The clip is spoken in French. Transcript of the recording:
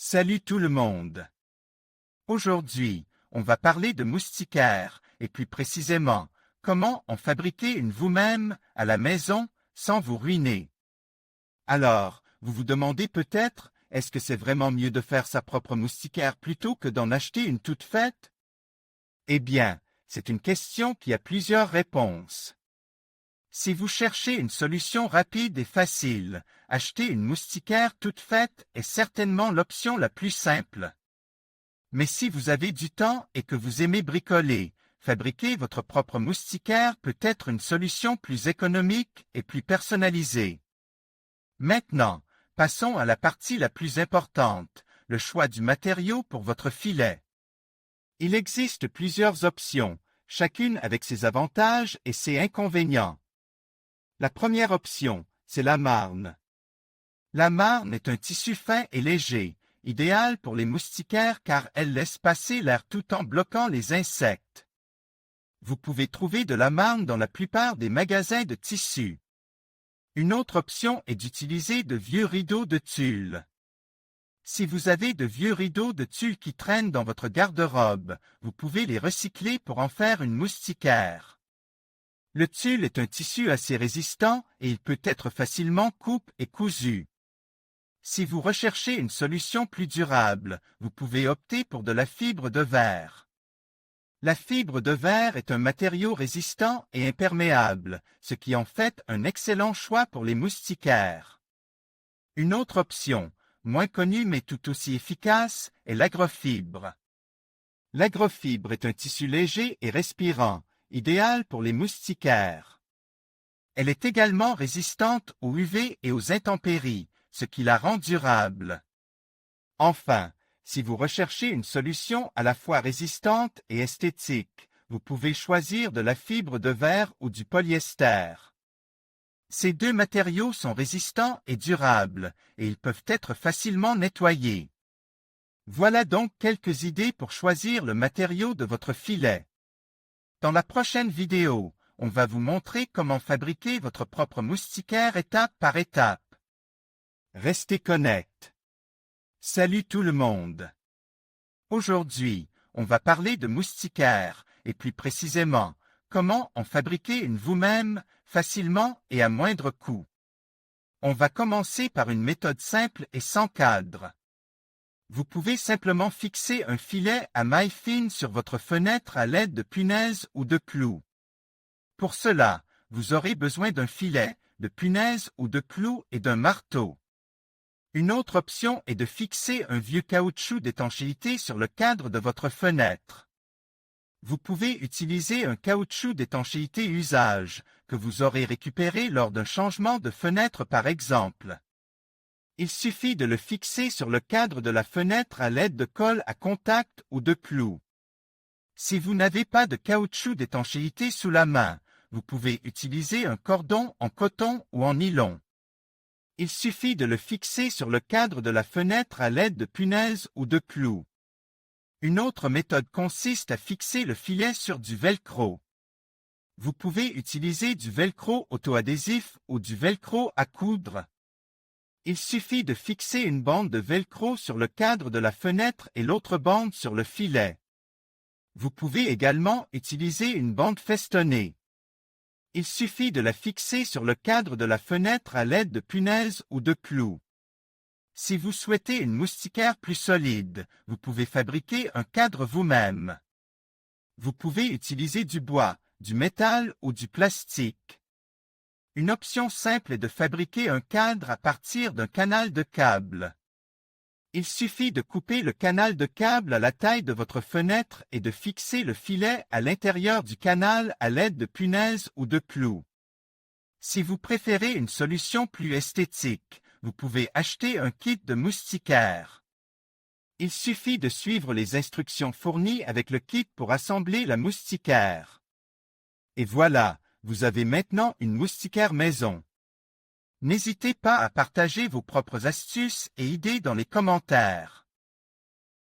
Salut tout le monde! Aujourd'hui, on va parler de moustiquaires, et plus précisément, comment en fabriquer une vous-même, à la maison, sans vous ruiner. Alors, vous vous demandez peut-être, est-ce que c'est vraiment mieux de faire sa propre moustiquaire plutôt que d'en acheter une toute faite? Eh bien, c'est une question qui a plusieurs réponses. Si vous cherchez une solution rapide et facile, acheter une moustiquaire toute faite est certainement l'option la plus simple. Mais si vous avez du temps et que vous aimez bricoler, fabriquer votre propre moustiquaire peut être une solution plus économique et plus personnalisée. Maintenant, passons à la partie la plus importante, le choix du matériau pour votre filet. Il existe plusieurs options, chacune avec ses avantages et ses inconvénients. La première option, c'est la marne. La marne est un tissu fin et léger, idéal pour les moustiquaires car elle laisse passer l'air tout en bloquant les insectes. Vous pouvez trouver de la marne dans la plupart des magasins de tissus. Une autre option est d'utiliser de vieux rideaux de tulle. Si vous avez de vieux rideaux de tulle qui traînent dans votre garde-robe, vous pouvez les recycler pour en faire une moustiquaire. Le tulle est un tissu assez résistant et il peut être facilement coupe et cousu. Si vous recherchez une solution plus durable, vous pouvez opter pour de la fibre de verre. La fibre de verre est un matériau résistant et imperméable, ce qui en fait un excellent choix pour les moustiquaires. Une autre option, moins connue mais tout aussi efficace, est l'agrofibre. L'agrofibre est un tissu léger et respirant, idéal pour les moustiquaires. Elle est également résistante aux UV et aux intempéries, ce qui la rend durable. Enfin, si vous recherchez une solution à la fois résistante et esthétique, vous pouvez choisir de la fibre de verre ou du polyester. Ces deux matériaux sont résistants et durables, et ils peuvent être facilement nettoyés. Voilà donc quelques idées pour choisir le matériau de votre filet. Dans la prochaine vidéo, on va vous montrer comment fabriquer votre propre moustiquaire étape par étape. Restez connect. Salut tout le monde! Aujourd'hui, on va parler de moustiquaires, et plus précisément, comment en fabriquer une vous-même, facilement et à moindre coût. On va commencer par une méthode simple et sans cadre. Vous pouvez simplement fixer un filet à maille fine sur votre fenêtre à l'aide de punaises ou de clous. Pour cela, vous aurez besoin d'un filet, de punaises ou de clous et d'un marteau. Une autre option est de fixer un vieux caoutchouc d'étanchéité sur le cadre de votre fenêtre. Vous pouvez utiliser un caoutchouc d'étanchéité usage, que vous aurez récupéré lors d'un changement de fenêtre par exemple. Il suffit de le fixer sur le cadre de la fenêtre à l'aide de colle à contact ou de clous. Si vous n'avez pas de caoutchouc d'étanchéité sous la main, vous pouvez utiliser un cordon en coton ou en nylon. Il suffit de le fixer sur le cadre de la fenêtre à l'aide de punaises ou de clous. Une autre méthode consiste à fixer le filet sur du velcro. Vous pouvez utiliser du velcro auto-adhésif ou du velcro à coudre. Il suffit de fixer une bande de velcro sur le cadre de la fenêtre et l'autre bande sur le filet. Vous pouvez également utiliser une bande festonnée. Il suffit de la fixer sur le cadre de la fenêtre à l'aide de punaises ou de clous. Si vous souhaitez une moustiquaire plus solide, vous pouvez fabriquer un cadre vous-même. Vous pouvez utiliser du bois, du métal ou du plastique. Une option simple est de fabriquer un cadre à partir d'un canal de câble. Il suffit de couper le canal de câble à la taille de votre fenêtre et de fixer le filet à l'intérieur du canal à l'aide de punaises ou de clous. Si vous préférez une solution plus esthétique, vous pouvez acheter un kit de moustiquaire. Il suffit de suivre les instructions fournies avec le kit pour assembler la moustiquaire. Et voilà, vous avez maintenant une moustiquaire maison. N'hésitez pas à partager vos propres astuces et idées dans les commentaires.